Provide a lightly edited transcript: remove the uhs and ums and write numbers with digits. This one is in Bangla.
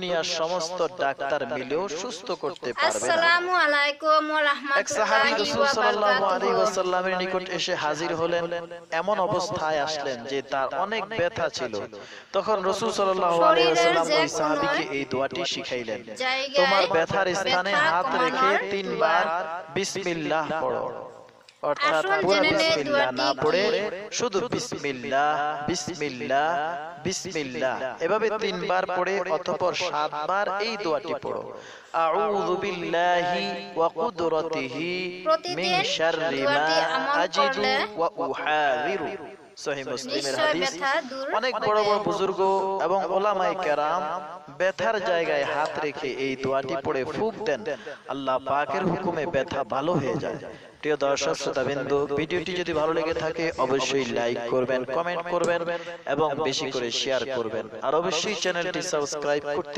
দুনিয়ার সমস্ত ডাক্তার মিলেও সুস্থ করতে পারবে না। আসসালামু আলাইকুম ওয়া এক সাহাবী রাহমাতুল্লাহি রাসূল ওয়া সাল্লাল্লাহু আলাইহি বারাকাতুহু। ওয়াসাল্লামের নিকট এসে হাজির হলেন। এমন অবস্থায় আসলেন যে তার অনেক ব্যথা ছিল। তখন রাসূল সাল্লাল্লাহু আলাইহি ওয়াসাল্লাম ওই সাহাবীকে এই দোয়াটি শিখাইলেন, তোমার ব্যথার স্থানে হাত রেখে 3 বার বিসমিল্লাহ পড়ো। অর্থাৎ পুরো বিসমিল্লাহ না পড়ে শুধু বিসমিল্লাহ বিসমিল্লাহ বিসমিল্লাহ এভাবে 3 বার পড়ে অতঃপর 7 বার এই দোয়াটি পড়ো, আউযু বিল্লাহি ওয়া কুদরাতিহি মিন শাররি মা আজিদু ওয়া উহাযিরু। সহিহ মুসলিমের হাদিস। অনেক বড় বড় বুজুর্গ এবং উলামায়ে কেরাম ব্যথার জায়গায় হাত রেখে এই দোয়াটি পড়ে ফুঁক দেন, আল্লাহ পাকের হুকুমে ব্যথা ভালো হয়ে যায়। প্রিয় দর্শক শ্রোতাবৃন্দ, ভিডিওটি যদি ভালো লেগে থাকে অবশ্যই লাইক করবেন, কমেন্ট করবেন এবং বেশি করে শেয়ার করবেন, আর অবশ্যই চ্যানেলটি সাবস্ক্রাইব করতে